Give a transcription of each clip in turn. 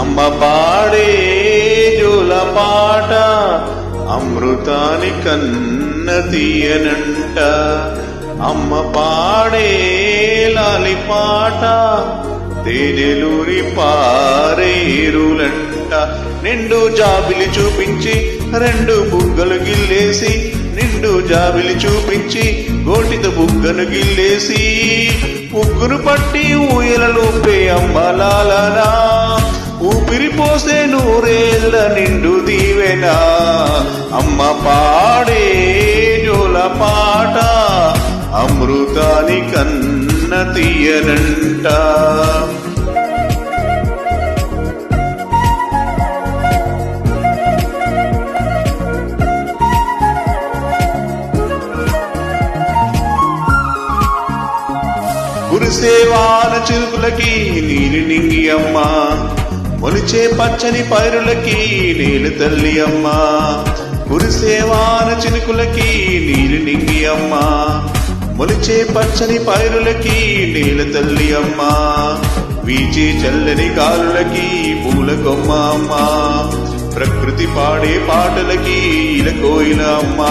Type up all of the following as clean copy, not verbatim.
అమ్మ పాడే జోల పాట అమృతాని కన్న తీయనంట. అమ్మ పాడే లాలి పాట తేనెలూరి పారేరులంట. నిండు జాబిలి చూపించి రెండు బుగ్గలు గిల్లేసి, నిండు జాబిలి చూపించి గోటితో బుగ్గను గిల్లేసి, ముగ్గురు పట్టి ఊయలలోపే అమ్మలాలనా, ఊపిరి పోసే నూరేళ్ళ నిండు దీవెనా. అమ్మ పాడే జోల పాట అమృతాని కన్న తీయనంట. కురిసేవాన చిరుకులకి నీలి నింగి అమ్మ, మొలిచే పచ్చని పైరులకి నీలి తల్లి అమ్మ. కురిసేవాన చినుకులకి నీలి నింగి అమ్మ, మొలిచే పచ్చని పైరులకి నీల తల్లి అమ్మ. వీచే చల్లని గాలులకి పూల కొమ్మ అమ్మ, ప్రకృతి పాడే పాటలకి ఇలా కోయిల అమ్మ.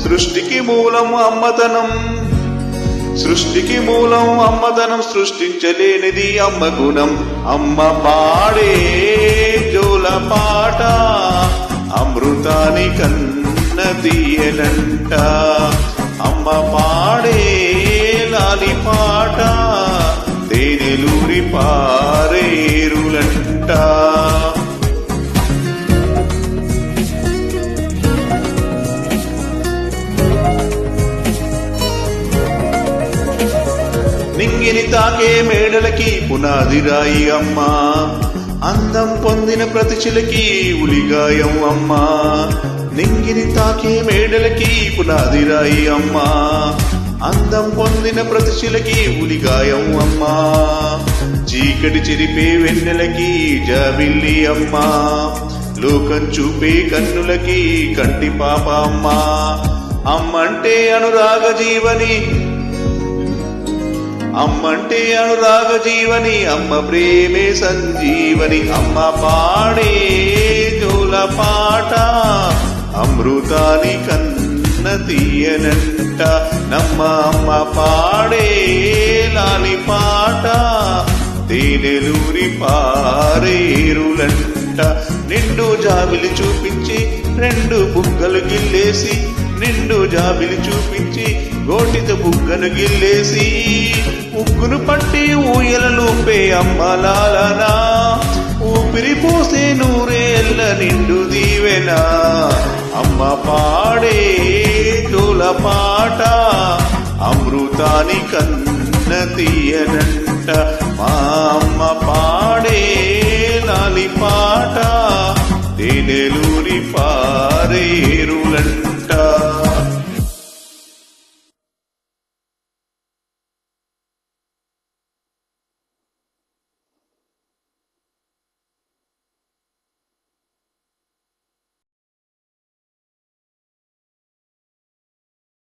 సృష్టికి మూలం అమ్మతనం, సృష్టికి మూలం అమ్మతనం, సృష్టించలేనిది అమ్మ గుణం. అమ్మ పాడే జోల పాట అమృతాని కన్న తీయనంట. అమ్మ పాడే లాలి పాట తేనెలూరి పారేరులంట. నింగిని తాకే మేడలకి పునాది రాయి అమ్మ, అందం పొందిన ప్రతిశిలకి ఉలిగాయం అమ్మ. నింగిని తాకే మేడలకి పునాది రాయి అమ్మ, అందం పొందిన ప్రతిశిలకి ఉలిగాయం అమ్మ. చీకటి చెరిపే వెన్నెలకి జాబిల్లి అమ్మ, లోకం చూపే కన్నులకి కంటి పాప అమ్మ. అమ్మంటే అనురాగ జీవని, అమ్మంటే అనురాగ జీవని, అమ్మ ప్రేమే సంజీవని. అమ్మ పాడే జోల పాట అమృతాని కన్న తీయనంట. నమ్మ అమ్మ పాడే లాలి పాట తేనెలూరి పారేరులంట. నిండు జాబిలి చూపించి రెండు బుగ్గలు గిల్లేసి, నిండు జాబిలి చూపించి గోటితో బుగ్గను గిల్లేసి, ముగ్గును పట్టి ఊయలలోపే అమ్మలాలనా, ఊపిరి పోసే నూరేళ్ళ నిండు దీవెనా. అమ్మ పాడే జోల పాట అమృతాని కన్న తీయనంట. మా అమ్మ